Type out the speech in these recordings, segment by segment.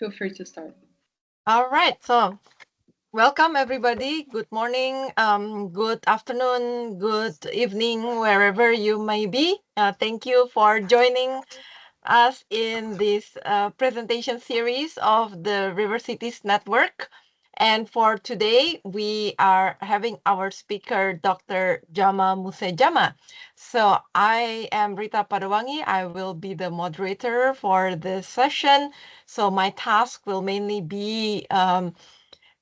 feel free to start. All right, so welcome everybody. Good morning, good afternoon, good evening, wherever you may be. Thank you for joining us in this presentation series of the River Cities Network. And for today, we are having our speaker, Dr. Jama Musejama. So I am Rita Padawangi. I will be the moderator for this session. So my task will mainly be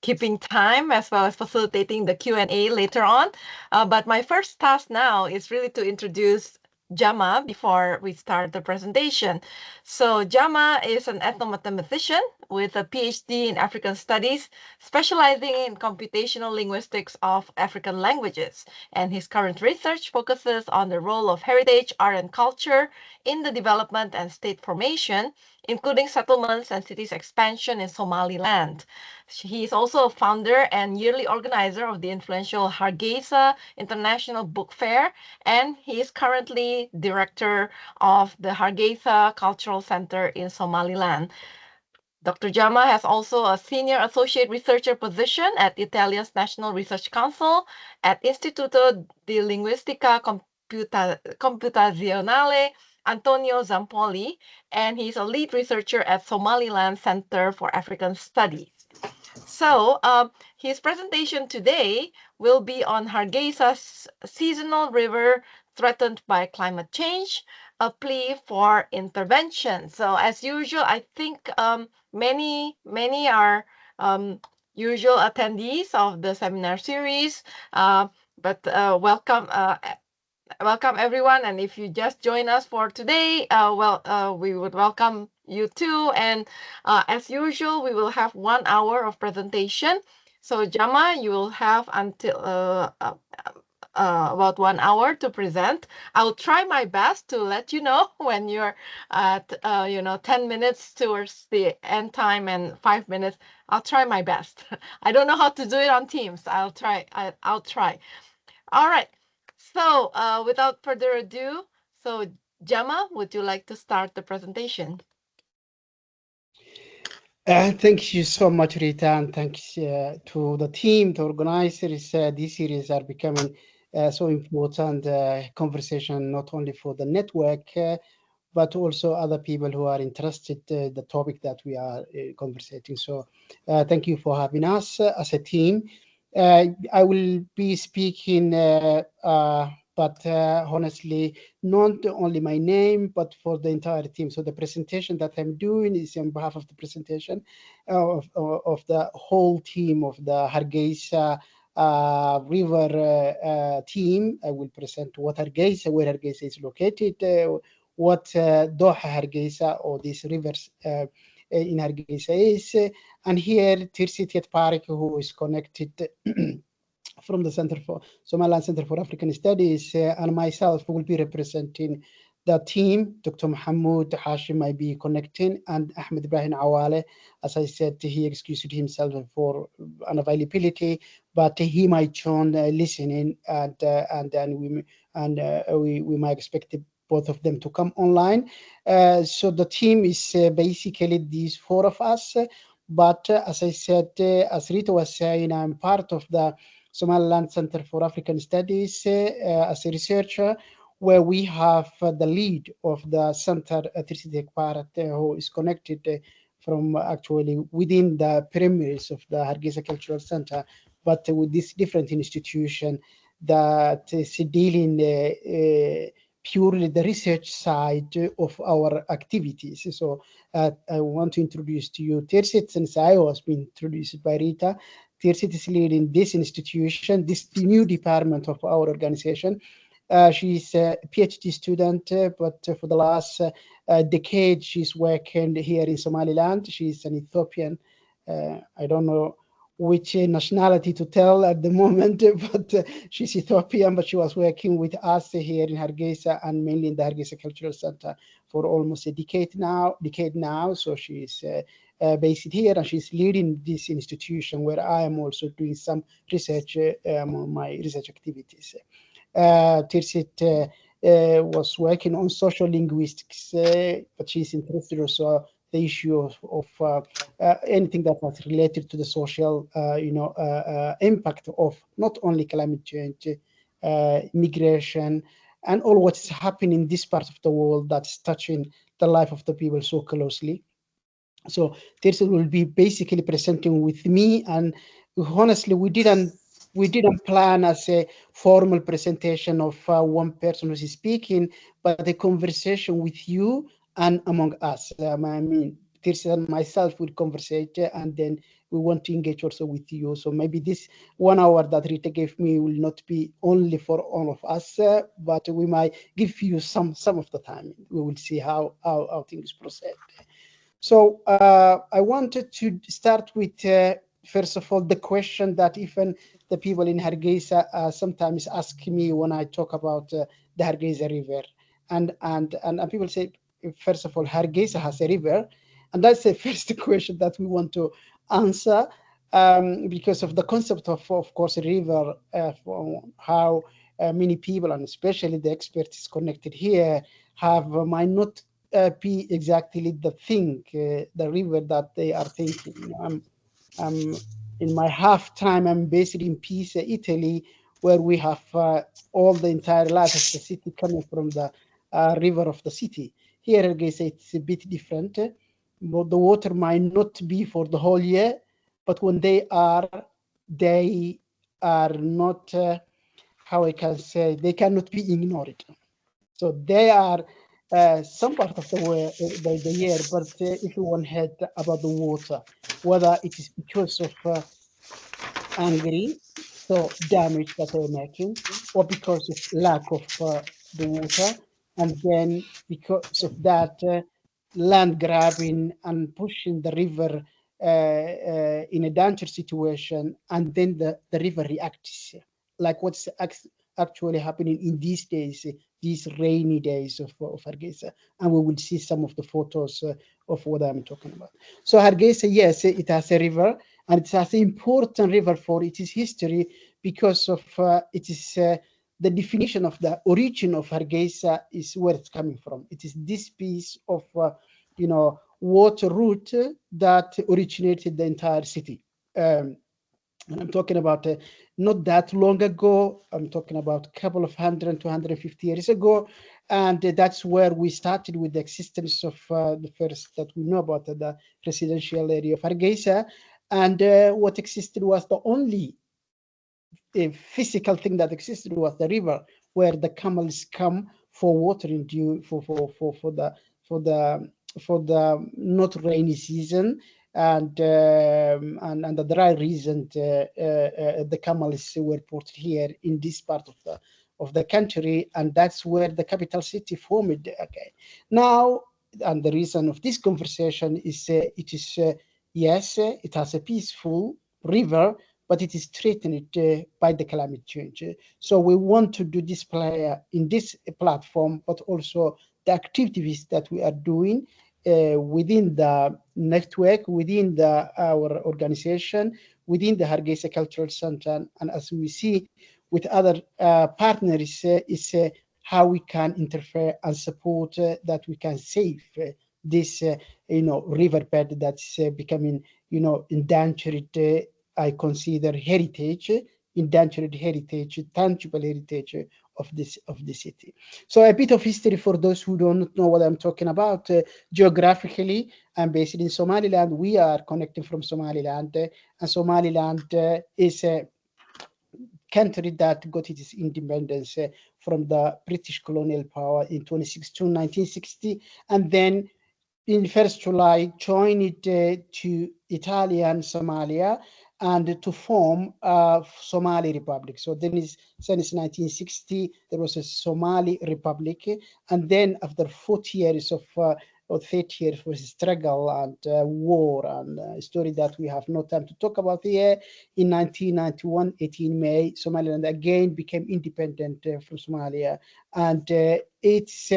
keeping time as well as facilitating the Q&A later on. But my first task now is really to introduce Jama before we start the presentation. So Jama is an ethnomathematician with a PhD in African Studies, specializing in computational linguistics of African languages. And his current research focuses on the role of heritage, art, and culture in the development and state formation, including settlements and cities expansion in Somaliland. He is also a founder and yearly organizer of the influential Hargeysa International Book Fair, and he is currently director of the Hargeysa Cultural Center in Somaliland. Dr. Jama has also a senior associate researcher position at Italia's National Research Council at Istituto di Linguistica Computazionale Antonio Zampoli, and he's a lead researcher at Somaliland Center for African Studies. So his presentation today will be on Hargeysa's seasonal river threatened by climate change, a plea for intervention. So as usual, I think many are usual attendees of the seminar series, but welcome everyone, and if you just join us for today, we would welcome you too. And as usual, we will have 1 hour of presentation. So Jama, you will have until about 1 hour to present. I'll try my best to let you know when you're at 10 minutes towards the end time and 5 minutes. I'll try my best. I don't know how to do it on Teams. I'll try. I'll try. All right. So without further ado, so Jama, would you like to start the presentation? Thank you so much, Rita, and thanks to the team, the organizers. These series are becoming so important conversation, not only for the network, but also other people who are interested in the topic that we are conversating. So thank you for having us as a team. I will be speaking, but honestly, not only my name, but for the entire team. So the presentation that I'm doing is on behalf of the presentation of the whole team of the Hargeisa river team. I will present what Hargeisa, where Hargeisa is located, what Dooxa Hargeysa or these rivers in Hargeysa is. And here, Tirsit Parik, who is connected from the Somaliland Center for African Studies, and myself will be representing the team. Dr. Mohammed Hashim might be connecting, and Ahmed Ibrahim Awale, as I said, he excused himself for unavailability, but he might join listening, and we might expect both of them to come online. So the team is basically these 4 of us. But as I said, as Rita was saying, I'm part of the Somaliland Center for African Studies as a researcher, where we have the lead of the center, Tirsit Parat, who is connected from actually within the premises of the Hargeisa Cultural Center, but with this different institution that is dealing purely the research side of our activities. So I want to introduce to you Tirsit, since I was being introduced by Rita. Tirsit is leading this institution, this new department of our organization. She's a PhD student, but for the last decade, she's working here in Somaliland. She's an Ethiopian. I don't know which nationality to tell at the moment, but she's Ethiopian, but she was working with us here in Hargeisa and mainly in the Hargeisa Cultural Center for almost a decade now. So she's based here, and she's leading this institution where I am also doing some research on my research activities. Tirsit was working on social linguistics, but she's interested also the issue of anything that was related to the social, impact of not only climate change, migration, and all what is happening in this part of the world that's touching the life of the people so closely. So Tirsa will be basically presenting with me, and honestly, we didn't plan as a formal presentation of one person who's speaking, but a conversation with you and among us. I mean, Tirsa and myself will conversate, and then we want to engage also with you. So maybe this 1 hour that Rita gave me will not be only for all of us, but we might give you some of the time. We will see how things proceed. So I wanted to start with, first of all, the question that even the people in Hargeisa sometimes ask me when I talk about the Hargeisa River. And people say, first of all, Hargeisa has a river. And that's the first question that we want to answer, because of the concept of course, a river, how many people, and especially the experts connected here, have might not be exactly the river that they are thinking. I'm in my half time. I'm based in Pisa, Italy, where we have all the entire life of the city coming from the river of the city. Here, I guess it's a bit different. But the water might not be for the whole year, but when they are not. How I can say, they cannot be ignored. So they are some part of the year, but if you want head about the water, whether it is because of angry, so damage that they're making, or because of lack of the water, and then because of that, land grabbing and pushing the river in a dangerous situation, and then the river reacts like what's actually happening in these days, these rainy days of Hargeisa, and we will see some of the photos of what I'm talking about. So Hargeisa, yes, it has a river, and it has an important river for its history because of it is the definition of the origin of Hargeisa is where it's coming from. It is this piece of water route that originated the entire city. And I'm talking about not that long ago. I'm talking about a couple of 250 years ago. And that's where we started with the existence of the first that we know about, the residential area of Hargeisa. And what existed was the only physical thing that existed was the river where the camels come for watering due for the not rainy season, and the dry reason the camels were put here in this part of the country, and that's where the capital city formed. Okay, now, and the reason of this conversation is it is yes, it has a peaceful river, but it is threatened by the climate change. So we want to do this play in this platform, but also the activities that we are doing within the network, within our organization, within the Hargeisa Cultural Center, and as we see with other partners, is how we can interfere and support that we can save this, riverbed that's becoming, endangered. I consider heritage, endangered heritage, tangible heritage of the city. So a bit of history for those who don't know what I'm talking about. Geographically, I'm based in Somaliland. We are connecting from Somaliland, and Somaliland is a country that got its independence from the British colonial power in 1960, and then in 1st July joined it to Italian Somalia and to form a Somali Republic. So then since 1960, there was a Somali Republic. And then after 40 years or 30 years for struggle and war and a story that we have no time to talk about here, in 1991, 18 May, Somaliland again became independent from Somalia. And it's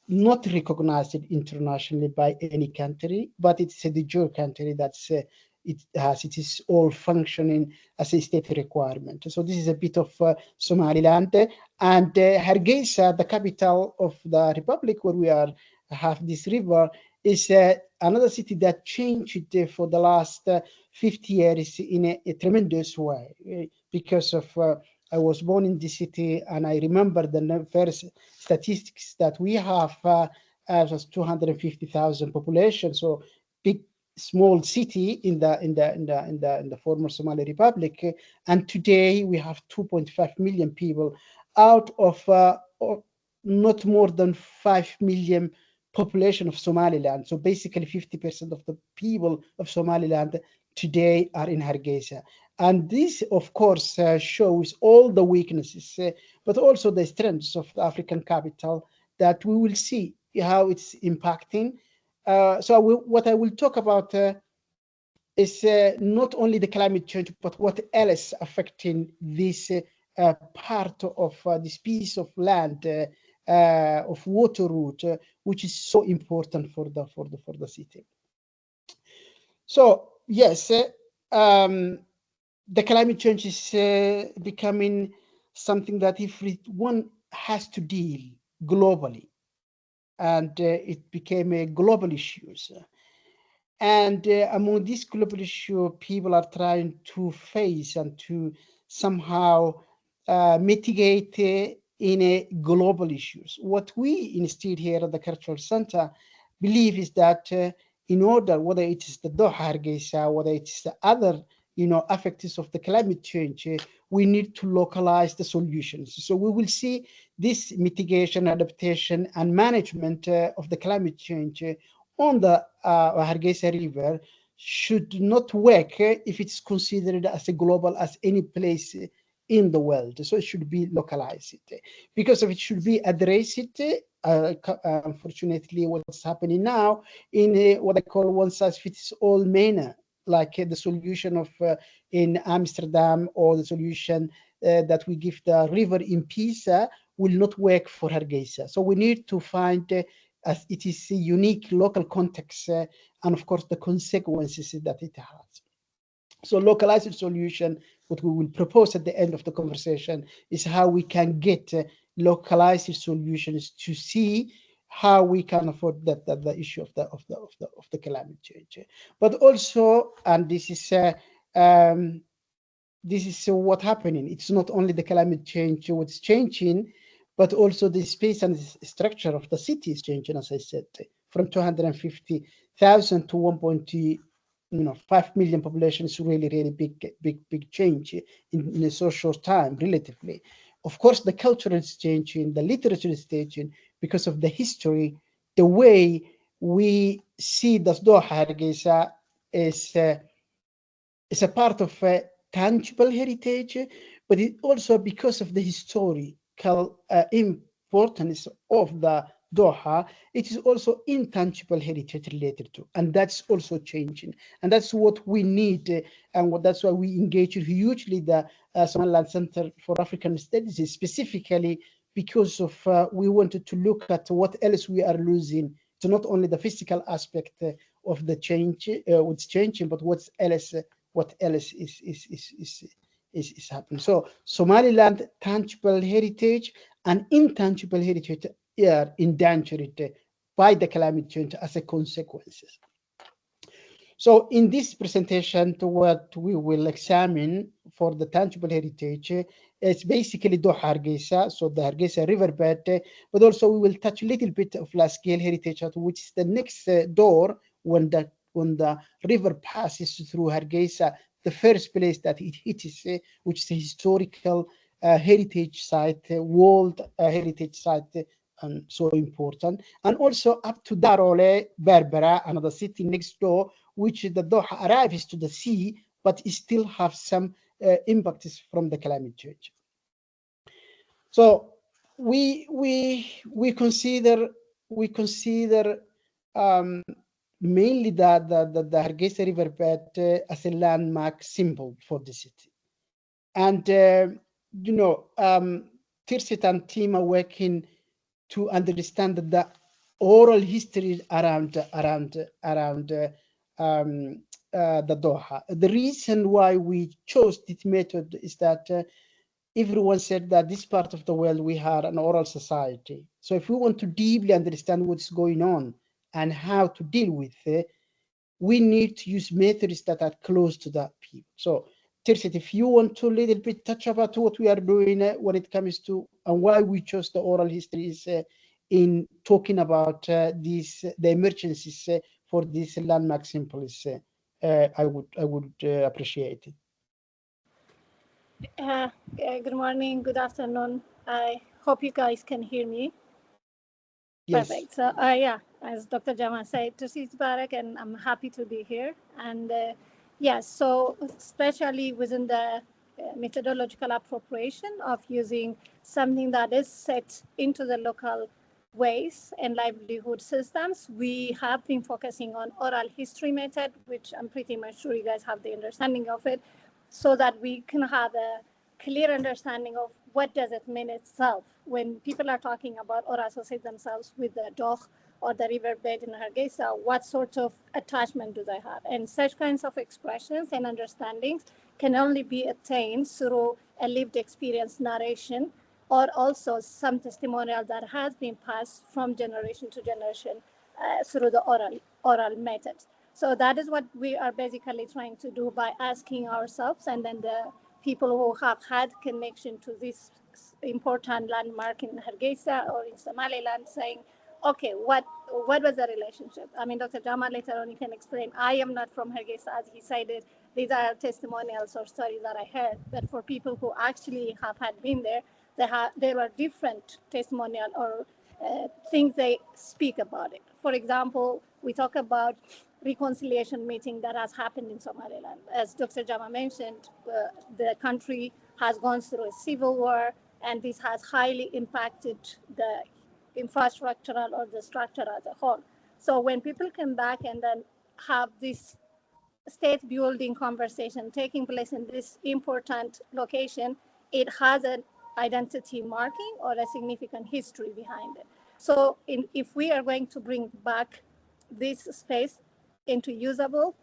not recognized internationally by any country, but it's a de jure country that's it is all functioning as a state requirement. So this is a bit of Somaliland, and Hargeisa, the capital of the republic where we are have this river, is another city that changed for the last 50 years in a tremendous way because of I was born in this city, and I remember the first statistics that we have as 250,000 population, so big small city in the former Somali Republic, and today we have 2.5 million people out of not more than 5 million population of Somaliland. So basically 50% of the people of Somaliland today are in Hargeisa. And this, of course, shows all the weaknesses, but also the strengths of the African capital that we will see how it's impacting. What I will talk about is not only the climate change, but what else affecting this part of this piece of land of water route, which is so important for the city. So yes, the climate change is becoming something that everyone has to deal globally, and it became a global issue. And among these global issues, people are trying to face and to somehow mitigate in a global issues. What we instead here at the Cultural Center believe is that in order, whether it is the Dooxa Hargeysa, whether it is the other, effects of the climate change, we need to localize the solutions. So we will see this mitigation, adaptation, and management of the climate change on the Hargeisa River should not work if it's considered as a global as any place in the world. So it should be localized because if it should be addressed. Unfortunately, what's happening now in what I call one size fits all manner, like the solution of in Amsterdam, or the solution that we give the river in Pisa will not work for Hargeisa. So we need to find as it is a unique local context and of course the consequences that it has. So localized solution, what we will propose at the end of the conversation is how we can get localized solutions to see how we can afford that the issue of the climate change. But also, and um, this is what happening. It's not only the climate change what's changing, but also the space and structure of the city is changing, as I said, from 250,000 to 5 million population is really, really big change in a so short time, relatively. Of course, the culture is changing, the literature is changing because of the history, the way we see the Dooxa Hargeisa is it's a part of a tangible heritage, but it also because of the historical importance of the Doha, it is also intangible heritage related to, and that's also changing, and that's what we need, that's why we engage hugely the Somaliland Center for African Studies, specifically because of we wanted to look at what else we are losing. So not only the physical aspect of the change, what's changing, but what else is happening. So Somaliland tangible heritage and intangible heritage are endangered by the climate change as a consequences. So in this presentation, to what we will examine for the tangible heritage, it's basically Dooxa Hargeysa, so the Hargeysa riverbed, but also we will touch a little bit of large-scale heritage, which is the next door when the river passes through Hargeysa, the first place that it hits, which is a historical heritage site, world heritage site, and so important. And also up to Darole, Berbera, another city next door, which the Doha arrives to the sea, but it still have some impacts from the climate change. So we consider mainly the Hargeisa riverbed as a landmark symbol for the city. And Tirsit and team are working to understand the oral history around the Doha. The reason why we chose this method is that everyone said that this part of the world we had an oral society. So if we want to deeply understand what's going on and how to deal with, we need to use methods that are close to the people. So, Tirsit, if you want to a little bit touch about what we are doing when it comes to and why we chose the oral histories in talking about the emergencies for these landmark symbols, I would appreciate it. Good morning, good afternoon. I hope you guys can hear me. Yes. Perfect. So, yeah, as Dr. Jama said, Tusis Barak, and I'm happy to be here. And yes, so especially within the methodological appropriation of using something that is set into the local ways and livelihood systems, we have been focusing on oral history method, which I'm pretty much sure you guys have the understanding of it, so that we can have a clear understanding of what does it mean itself when people are talking about or associate themselves with the dog or the riverbed in Hargeisa, what sort of attachment do they have? And such kinds of expressions and understandings can only be attained through a lived experience narration or also some testimonial that has been passed from generation to generation through the oral method. So that is what we are basically trying to do by asking ourselves and then the people who have had connection to this important landmark in Hargeisa or in Somaliland saying, okay, what was the relationship? I mean, Dr. Jamal later on he can explain. I am not from Hargeisa, as he cited. These are testimonials or stories that I heard. But for people who actually have had been there, there are different testimonial or things they speak about it. For example, we talk about reconciliation meeting that has happened in Somaliland. As Dr. Jama mentioned, the country has gone through a civil war, and this has highly impacted the infrastructural or the structure as a whole. So when people come back and then have this state building conversation taking place in this important location, it has an identity marking or a significant history behind it. So if we are going to bring back this space into usable,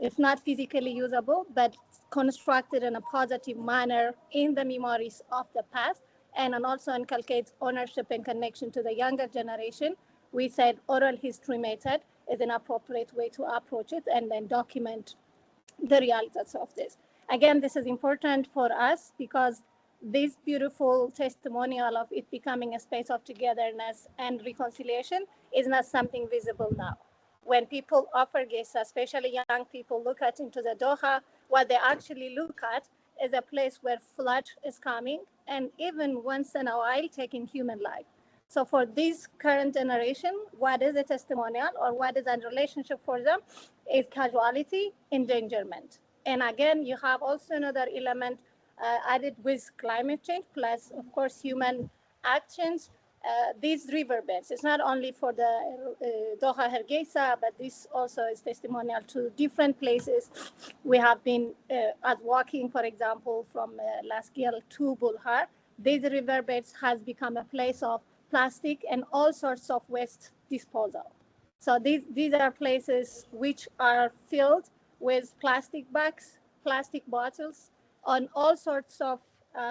if not physically usable, but constructed in a positive manner in the memories of the past, and also inculcates ownership and connection to the younger generation, we said oral history method is an appropriate way to approach it and then document the realities of this. Again, this is important for us because this beautiful testimonial of it becoming a space of togetherness and reconciliation is not something visible now. When people offer gifts, especially young people, look at into the Doha, what they actually look at is a place where flood is coming and even once in a while taking human life. So for this current generation, what is a testimonial or what is a relationship for them is casualty, endangerment. And again, you have also another element added with climate change, plus, of course, human actions. These riverbeds, it's not only for the Doha Hargeisa, but this also is testimonial to different places. We have been as walking, for example, from Laskiel to Bulhar. These riverbeds has become a place of plastic and all sorts of waste disposal. So these are places which are filled with plastic bags, plastic bottles, and all sorts of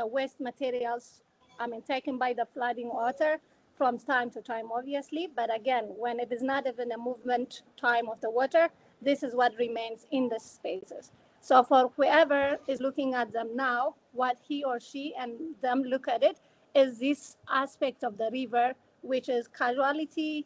waste materials, I mean, taken by the flooding water from time to time, obviously. But again, when it is not even a movement time of the water, this is what remains in the spaces. So for whoever is looking at them now, what he or she and them look at it is this aspect of the river, which is casualty,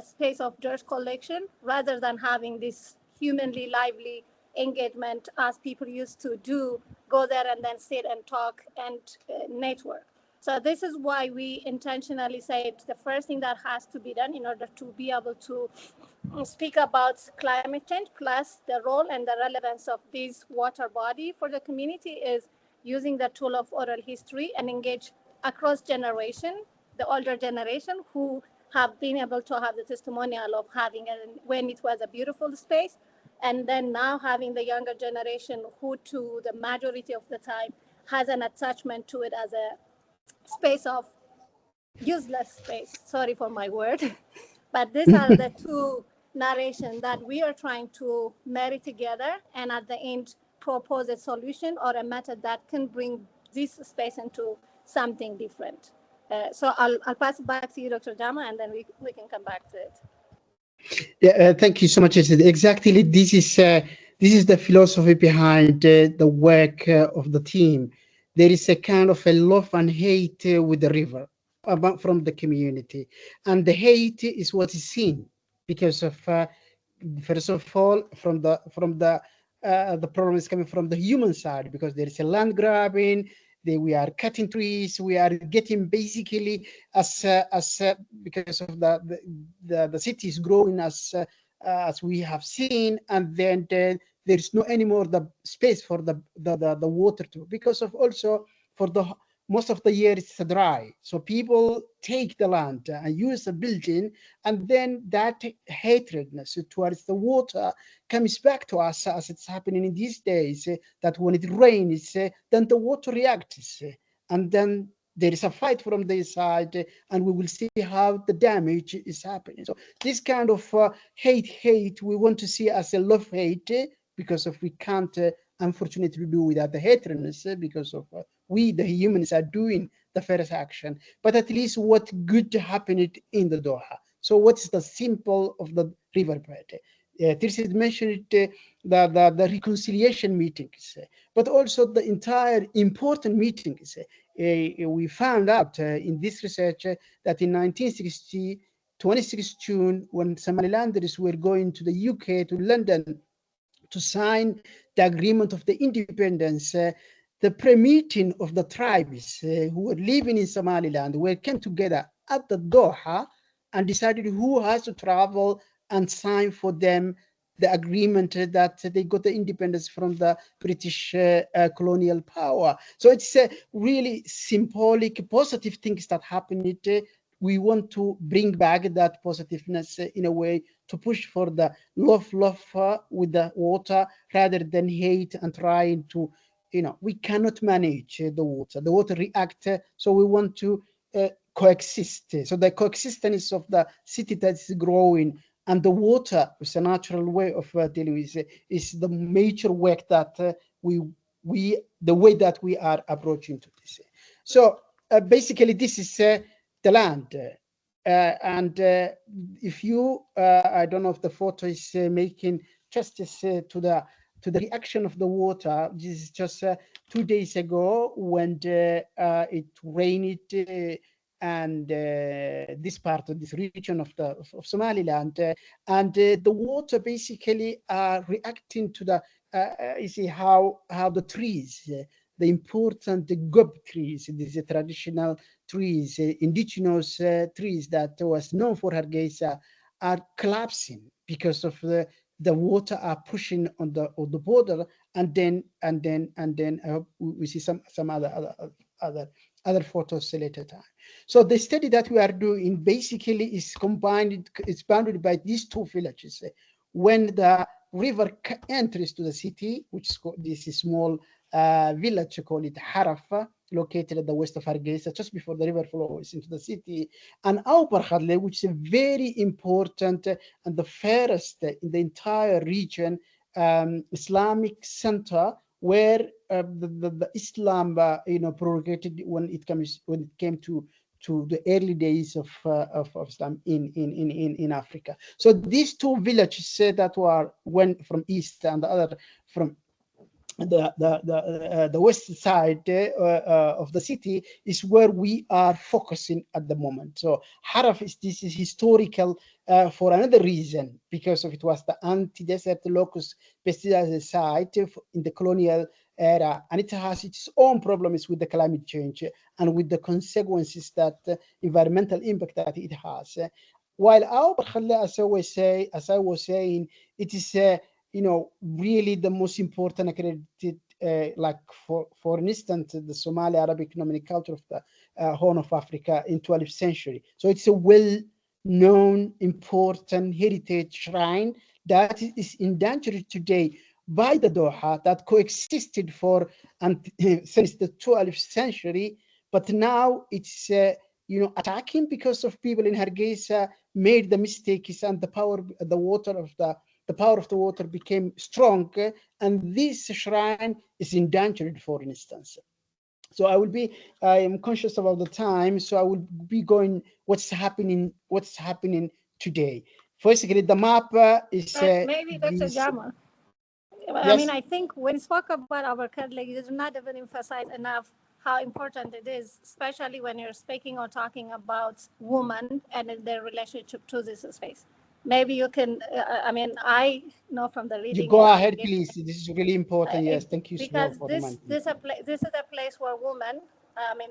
space of dirt collection, rather than having this humanly lively engagement as people used to do, go there and then sit and talk and network. So this is why we intentionally said the first thing that has to be done in order to be able to speak about climate change, plus the role and the relevance of this water body for the community, is using the tool of oral history and engage across generation, the older generation who have been able to have the testimonial of having it when it was a beautiful space, and then now having the younger generation who to the majority of the time has an attachment to it as a space of useless space. Sorry for my word. But these are the two narrations that we are trying to marry together and at the end propose a solution or a method that can bring this space into something different. So I'll pass it back to you, Dr. Jama, and then we can come back to it. Yeah, thank you so much. Exactly, this is the philosophy behind the work of the team. There is a kind of a love and hate with the river from the community, and the hate is what is seen because of first of all the problem is coming from the human side because there is a land grabbing. We are cutting trees. We are getting basically as because of the city is growing as we have seen, and then there is no anymore the space for the water to because of also for the most of the year it's dry, so people take the land and use the building, and then that hatredness towards the water comes back to us as it's happening in these days, that when it rains, then the water reacts, and then there is a fight from their side, and we will see how the damage is happening. So this kind of hate, we want to see as a love hate, because of we can't unfortunately do without the hatredness, because of we the humans are doing the first action, but at least what good happened in the Doha. So what's the symbol of the river bed? Tirsi mentioned the reconciliation meetings, but also the entire important meetings. We found out in this research that in 1960, 26 June, when Somalilanders were going to the UK, to London, to sign the agreement of the independence, the pre-meeting of the tribes who were living in Somaliland were came together at the Doha and decided who has to travel and sign for them the agreement that they got the independence from the British colonial power. So it's really symbolic, positive things that happened. We want to bring back that positiveness in a way to push for the love with the water rather than hate and trying to, we cannot manage the water react, so we want to coexist. So the coexistence of the city that is growing and the water is a natural way of dealing with is the major work that we the way that we are approaching to this. So basically this is the land. And if you, I don't know if the photo is making justice to the reaction of the water. This is just 2 days ago when it rained, and this part of this region of Somaliland, and the water basically are reacting to the. You see how the trees, the important gob trees, these traditional trees, indigenous trees that was known for Hargeisa, are collapsing because of the water are pushing on the border, and then I hope we see some other other photos later time. So the study that we are doing basically is combined. It's bounded by these two villages. When the river enters to the city, which is called, this is small village called it Harafa, located at the west of Hargeisa, just before the river flows into the city, and Aupar Khadle, which is a very important and the fairest in the entire region Islamic center where the Islam, propagated when it came to the early days of Islam in Africa. So these two villages that were went from east and the other from the west side of the city is where we are focusing at the moment. So Haraf is historical for another reason, because of it was the anti-desert locust pesticide site in the colonial era, and it has its own problems with the climate change and with the consequences that environmental impact that it has. While our as I was saying, it is really the most important accredited, like for instance, the Somali Arabic nomenclature of the Horn of Africa in 12th century. So it's a well-known, important heritage shrine that is endangered today by the Doha, that coexisted for and since the 12th century, but now it's attacking because of people in Hargeisa made the mistakes, and the power of the water became strong, and this shrine is endangered, for instance. So I am conscious about the time, so I will be going what's happening today. basically the map is maybe Dr. Jama. I yes. mean, I think when we spoke about our colleagues, you do not even emphasize enough how important it is, especially when you're speaking or talking about women and their relationship to this space. Maybe you can, I mean, I know from the You reading go and ahead, engagement, please. This is really important. Yes, thank you because for this reminding me. this is a place where women, I mean,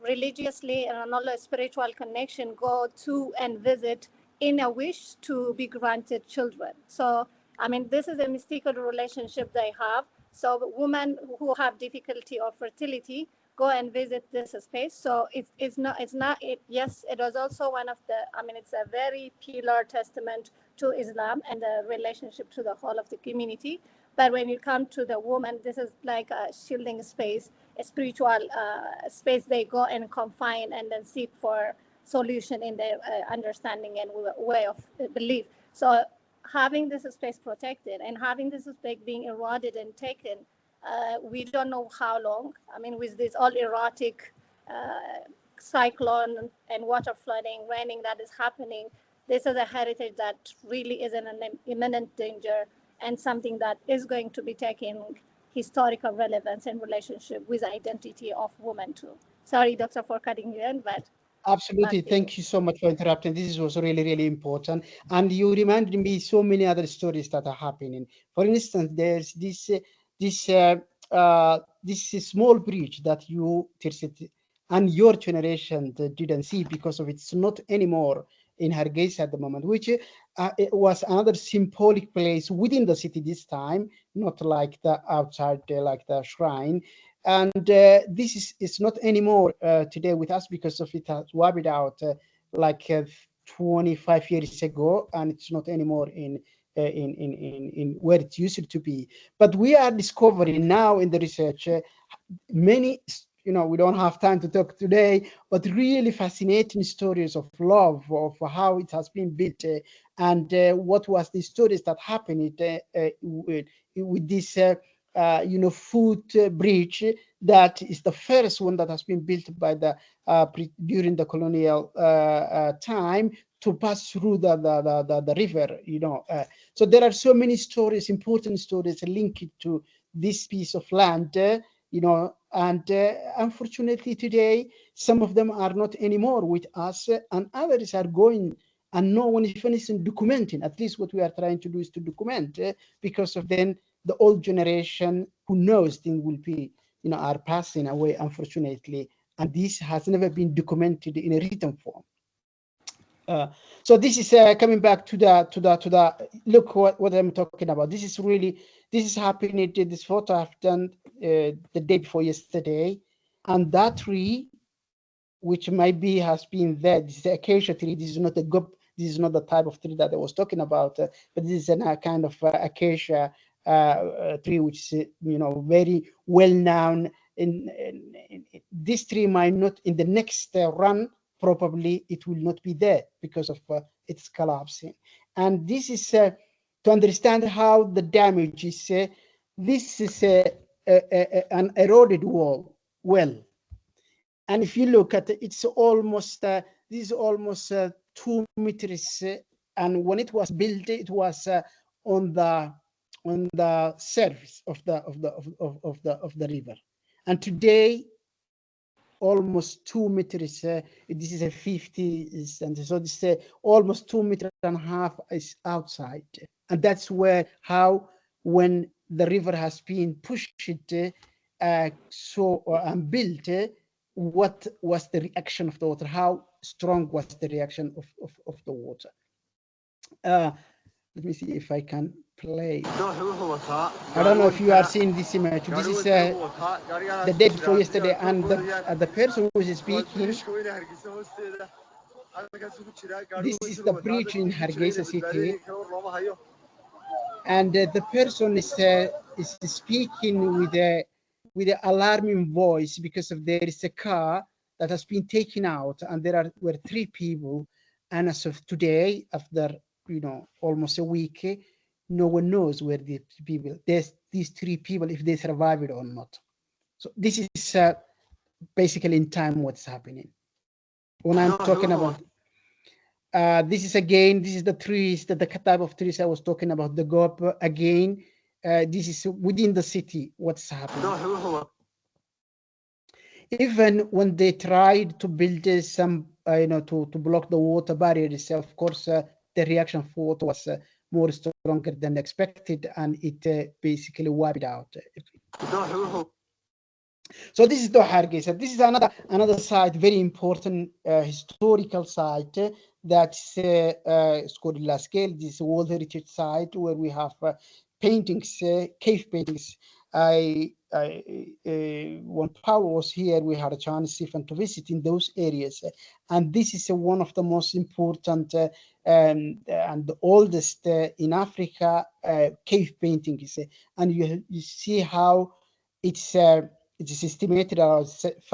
religiously and another spiritual connection go to and visit in a wish to be granted children. So, I mean, this is a mystical relationship they have. So, women who have difficulty or fertility go and visit this space. So yes, it was also one of the, I mean, it's a very pillar testament to Islam and the relationship to the whole of the community. But when you come to the woman, this is like a shielding space, a spiritual space they go and confine and then seek for solution in their understanding and way of belief. So having this space protected and having this space being eroded and taken, we don't know how long. I mean, with this all erratic cyclone and water flooding, raining that is happening, this is a heritage that really is in an imminent danger and something that is going to be taking historical relevance and relationship with identity of women too. Sorry, Doctor, for cutting you in, but Absolutely. Thank you so much for interrupting. This was really, really important. And you reminded me so many other stories that are happening. For instance, there's this small bridge that you and your generation didn't see because of it's not anymore in Hargeisa at the moment, which it was another symbolic place within the city this time, not like the outside, like the shrine. And this is it's not anymore today with us because of it has wiped out like 25 years ago, and it's not anymore in where it used to be. But we are discovering now in the research many, we don't have time to talk today, but really fascinating stories of love, of how it has been built, and what was the stories that happened with this foot bridge that is the first one that has been built by the during the colonial time to pass through the river. So there are so many stories, important stories linked to this piece of land. And unfortunately today, some of them are not anymore with us, and others are going, and no one is finishing documenting. At least what we are trying to do is to document, because of then the old generation who knows things will be, are passing away, unfortunately, and this has never been documented in a written form. So this is coming back to the look what I'm talking about. This is happening. This photo I've done the day before yesterday, and that tree, which maybe has been there, this is the acacia tree. This is not this is not the type of tree that I was talking about, but this is a kind of acacia tree, which is very well known. In this tree might not in the next run. Probably it will not be there because of its collapsing. And this is to understand how the damage is. This is an eroded well. And if you look at it, it's almost this is almost 2 meters. And when it was built, it was on the surface of the river. And today, almost 2 meters. This is a 50, and so this almost 2.5 meters is outside, and that's where when the river has been pushed and built, what was the reaction of the water? How strong was the reaction of the water? Let me see if I can play. I don't know if you are seeing this image. This is the day before yesterday, and the person who is speaking, this is the bridge in Hargeisa city, and the person is speaking with an alarming voice because there is a car that has been taken out, and were 3 people, and as of today, after almost a week, no one knows where these 3 people, if they survived or not. So this is basically in time what's happening when I'm talking about. This is the trees, the type of trees I was talking about, the GOP again. This is within the city, what's happening. Even when they tried to build some, to block the water barriers, of course, the reaction for water was more stronger than expected, and it basically wiped out. So this is Dooxa Hargeysa. This is another site, very important historical site that's scored in large scale. This is a World Heritage Site where we have paintings, cave paintings. When Paul was here, we had a chance even to visit in those areas, and this is one of the most important and the oldest in Africa cave paintings, and you see how it's. It is estimated around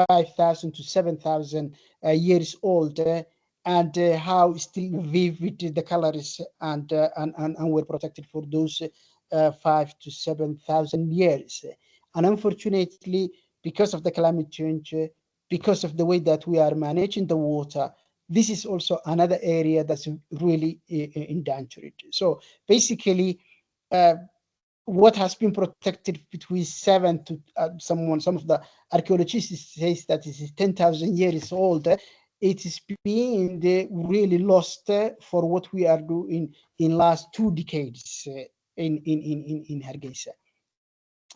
5,000 to 7,000 years old, and how still vivid the colors and were protected for those 5 to 7,000 years. And unfortunately, because of the climate change, because of the way that we are managing the water, this is also another area that's really endangered. So basically, what has been protected between 7 to some of the archaeologists says that it is 10,000 years old. It is being really lost for what we are doing in last 2 decades in Hargeisa.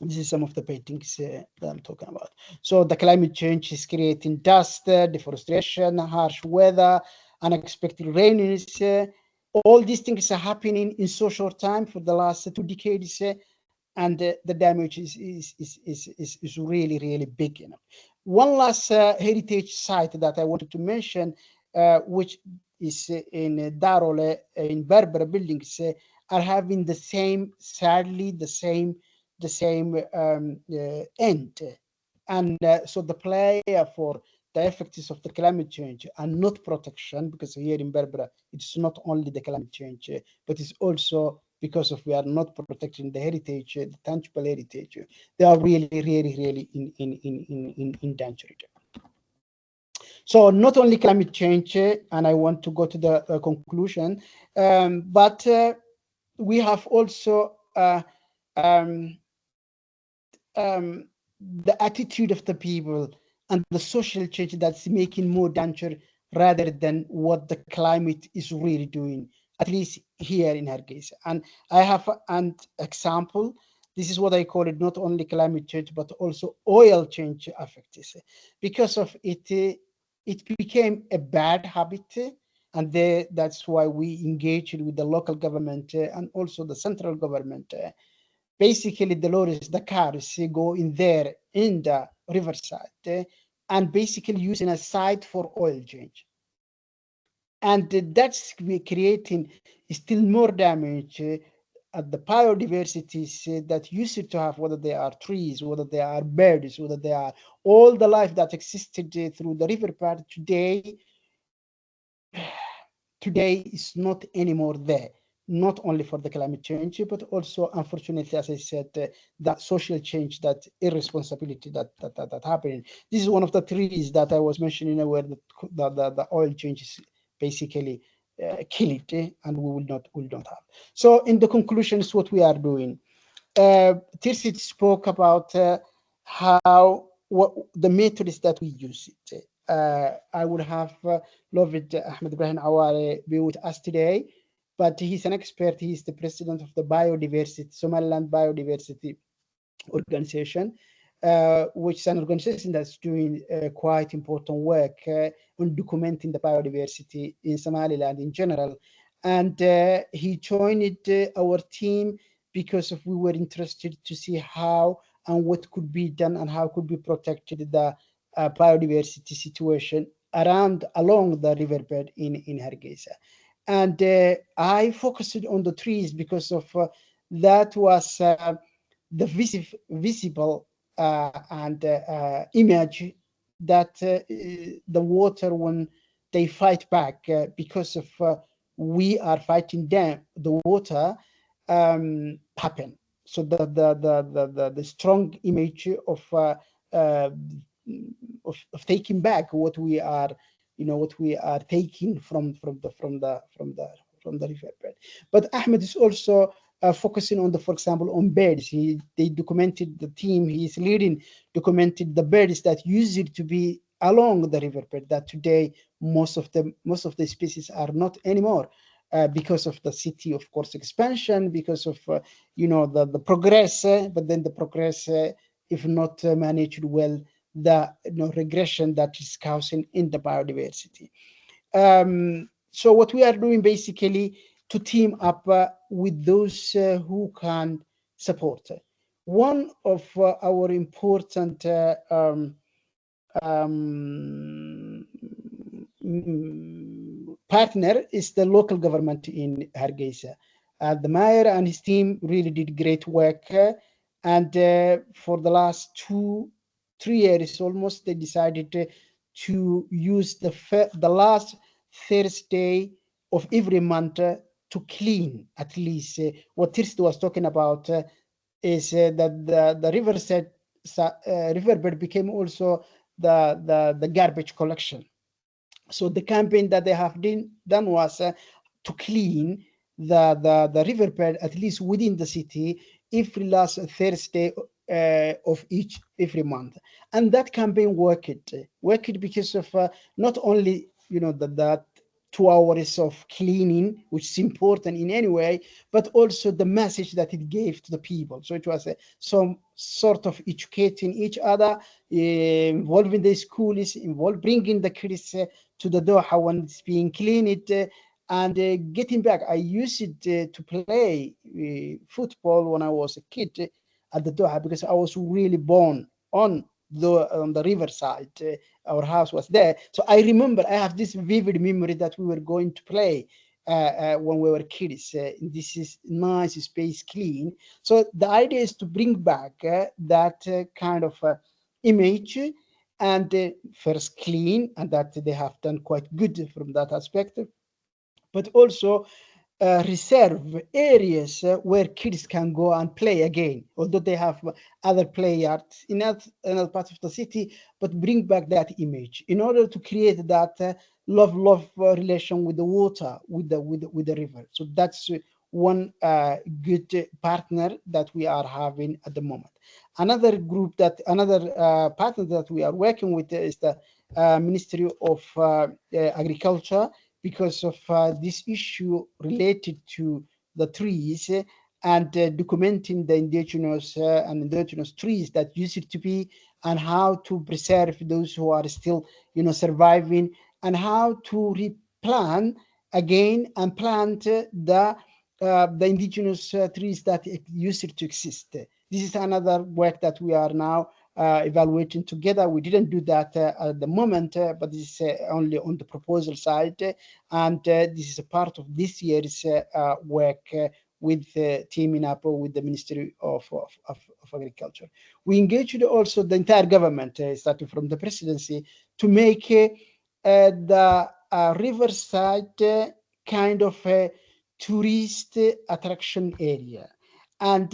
This is some of the paintings that I'm talking about. So the climate change is creating dust, deforestation, harsh weather, unexpected rains. All these things are happening in so short time for the last 2 decades, and the damage is really, really big. One last heritage site that I wanted to mention, which is in Darole, in Berber buildings, are having the same, sadly, the same end. And so the play for the effects of the climate change and not protection, because here in Berbera, it's not only the climate change, but it's also because of we are not protecting the heritage, the tangible heritage. They are really, really, really in danger. So not only climate change, and I want to go to the conclusion, but we have also the attitude of the people and the social change that's making more danger rather than what the climate is really doing, at least here in Hargeisa. And I have an example. This is what I call it, not only climate change, but also oil change effects. Because of it, it became a bad habit, and that's why we engaged with the local government and also the central government. Basically, the lorries, the cars go in there in the riverside and basically using a site for oil change. And that's creating still more damage at the biodiversities that used to have, whether they are trees, whether they are birds, whether they are all the life that existed through the river part today is not anymore there, not only for the climate change, but also, unfortunately, as I said, that social change, that irresponsibility that happening. This is one of the trees that I was mentioning where the oil changes basically kill it, and we will not have. So in the conclusions, what we are doing, Tirsit spoke about what the methods that we use it. I would have loved Ahmed Ibrahim Aware be with us today, but he's an expert. He's the president of the Somaliland Biodiversity Organization, which is an organization that's doing quite important work on documenting the biodiversity in Somaliland in general. And he joined our team because we were interested to see how and what could be done and how could be protected the biodiversity situation along the riverbed in Hargeisa. And I focused on the trees because of that was the visible and image that the water, when they fight back because of we are fighting them, the water happen. So the strong image of taking back what we are what we are taking from the riverbed. But Ahmed is also focusing on for example, on birds. They documented, the team he is leading documented the birds that used to be along the riverbed, that today most of the species are not anymore, because of the city, of course, expansion, because of the progress, but then the progress, if not managed well, the regression that is causing in the biodiversity. So what we are doing basically to team up with those who can support. One of our important um, partner is the local government in Hargeisa. The mayor and his team really did great work, and for the last 3 years almost, they decided to use the last Thursday of every month to clean at least. What Tirst was talking about is that the riverbed became also the garbage collection. So the campaign that they have done was to clean the riverbed at least within the city every last Thursday of every month, and that campaign worked because of not only that 2 hours of cleaning, which is important in any way, but also the message that it gave to the people. So it was some sort of educating each other, involving the schools, bringing the kids to the Doha when it's being cleaned, and getting back. I used it to play football when I was a kid at the Doha, because I was really born on the riverside. Our house was there, so I remember, I have this vivid memory that we were going to play when we were kids. This is nice space, clean. So the idea is to bring back that kind of image, and first clean, and that they have done quite good from that aspect, but also reserve areas where kids can go and play again, although they have other play yards in other parts of the city, but bring back that image in order to create that love relation with the water, with the river. So that's one good partner that we are having at the moment. Another partner that we are working with is the Ministry of Agriculture, because of this issue related to the trees, and documenting the indigenous trees that used to be, and how to preserve those who are still surviving, and how to replant again and plant the indigenous trees that used to exist. This is another work that we are now evaluating together. We didn't do that at the moment, but this is only on the proposal side, and this is a part of this year's work with teaming up with the Ministry of Agriculture. We engaged also the entire government, starting from the presidency, to make the riverside kind of a tourist attraction area. And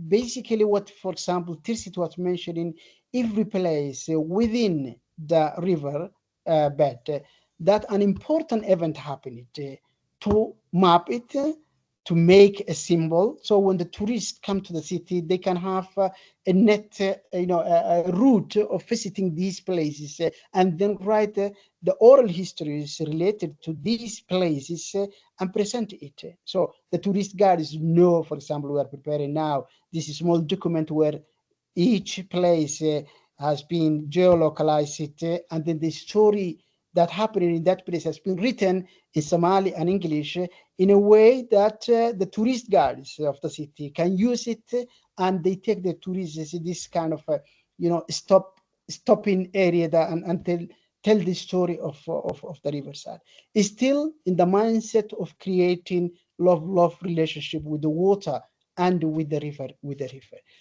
basically what, for example, Tirsit was mentioning, every place within the river bed, that an important event happened, to map it, to make a symbol. So when the tourists come to the city, they can have a net, a route of visiting these places, and then write the oral histories related to these places and present it. So the tourist guides know, for example, we are preparing now this small document where each place has been geolocalized, and then the story that happened in that place has been written in Somali and English in a way that the tourist guides of the city can use it, and they take the tourists this kind of stopping area that, and tell the story of the riverside. It's still in the mindset of creating love relationship with the water and with the river.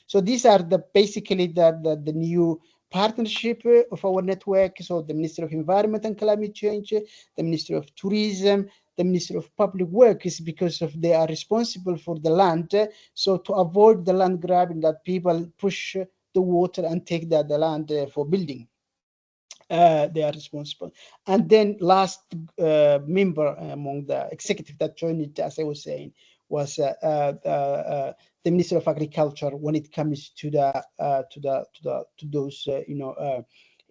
So these are basically the new partnership of our network. So the Ministry of Environment and Climate Change, the Ministry of Tourism, the Ministry of Public Works, because of they are responsible for the land. So to avoid the land grabbing, that people push the water and take the land for building. They are responsible. And then last member among the executive that joined it, as I was saying, was the Minister of Agriculture when it comes to those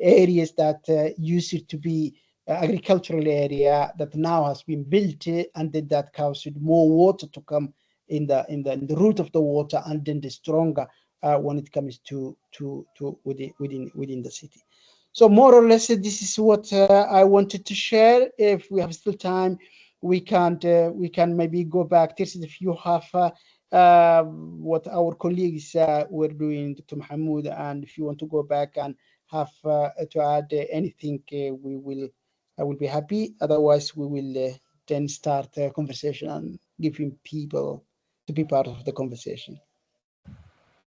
areas that used to be agricultural area that now has been built, and then that caused more water to come in the root of the water, and then the stronger when it comes to within the city. So more or less, this is what I wanted to share. If we have still time, we can maybe go back. This is if you have what our colleagues were doing, Dr. Mahmoud, and if you want to go back and have to add anything, I will be happy. Otherwise, we will then start a conversation and giving people to be part of the conversation.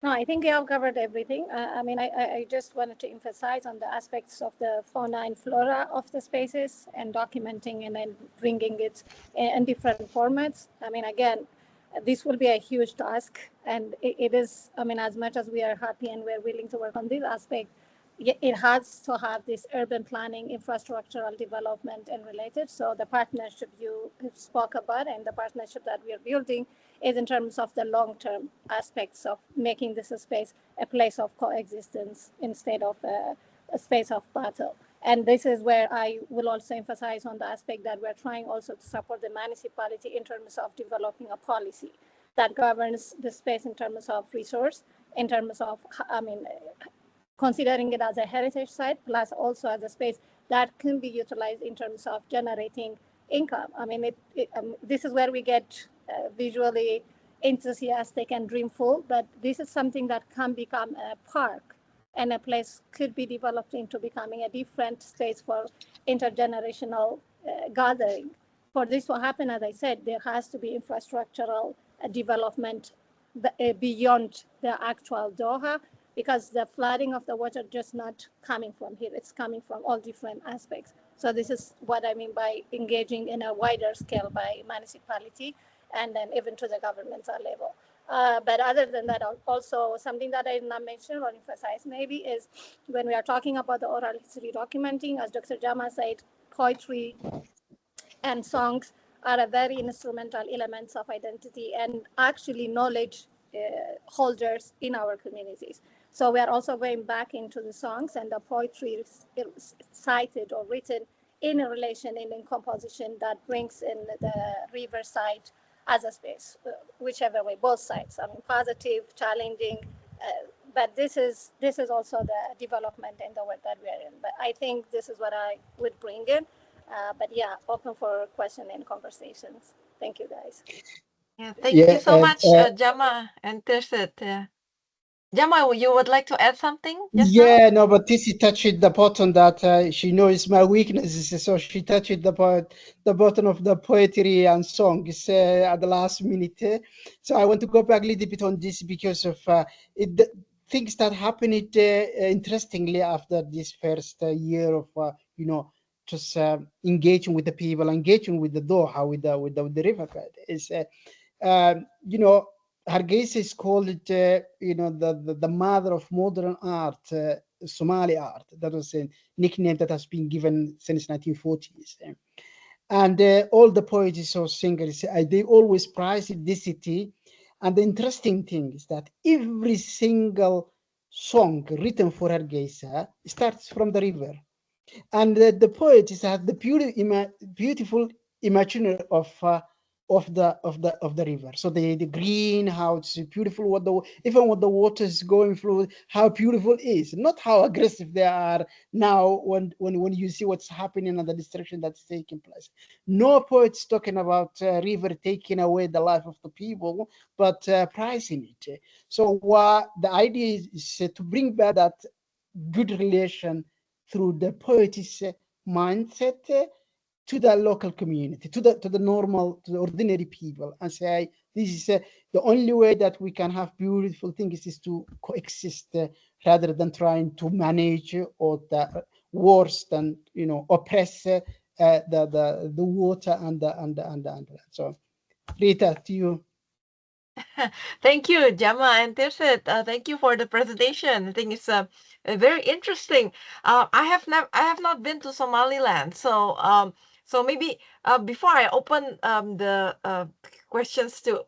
No, I think you have covered everything. I mean, I just wanted to emphasize on the aspects of the fauna and flora of the spaces and documenting and then bringing it in different formats. I mean, again, this will be a huge task, and it is, I mean, as much as we are happy and we're willing to work on this aspect, it has to have this urban planning, infrastructural development, and related. So the partnership you spoke about and the partnership that we are building is in terms of the long-term aspects of making this a space, a place of coexistence instead of a space of battle. And this is where I will also emphasize on the aspect that we're trying also to support the municipality in terms of developing a policy that governs the space in terms of resource, in terms of, I mean, considering it as a heritage site, plus also as a space that can be utilized in terms of generating income. I mean, this is where we get visually enthusiastic and dreamful, but this is something that can become a park, and a place could be developed into becoming a different space for intergenerational gathering. For this to happen, as I said, there has to be infrastructural development beyond the actual Doha, because the flooding of the water just not coming from here, it's coming from all different aspects. So this is what I mean by engaging in a wider scale by municipality and then even to the governmental level. But other than that, also something that I did not mention or emphasize maybe is when we are talking about the oral history documenting, as Dr. Jama said, poetry and songs are a very instrumental elements of identity and actually knowledge holders in our communities. So we are also going back into the songs and the poetry cited or written in a relation and in composition that brings in the riverside as a space, whichever way, both sides. I mean, positive, challenging, but this is also the development and the work that we are in. But I think this is what I would bring in. But yeah, open for question and conversations. Thank you, guys. Yeah, thank you Yeah, so much, Jama and Tirsit. Jama, you would like to add something just now? yeah, no, but Tissy touched the button that she knows my weaknesses, so she touched the button of the poetry and songs at the last minute. So I want to go back a little bit on this because of it, things that happened interestingly after this first year of just engaging with the people, engaging with the Doha, with the riverbed is Hargeysa is called, the mother of modern art, Somali art. That was a nickname that has been given since 1940s. And all the poets or singers, they always prize this city. And the interesting thing is that every single song written for Hargeysa starts from the river. And the poets have the beautiful imaginary of the river. So the green, how it's beautiful, even what the water is going through, how beautiful it is, not how aggressive they are now when you see what's happening and the destruction that's taking place. No poets talking about river taking away the life of the people, but prizing it. So what the idea is to bring back that good relation through the poet's mindset to the local community, to the ordinary people, and say this is the only way that we can have beautiful things is to coexist rather than trying to manage or the worse than oppress the water and the. So Rita, to you. Thank you, Gemma and Tirsit. Thank you for the presentation. I think it's very interesting. I have not been to Somaliland, so maybe before I open the questions to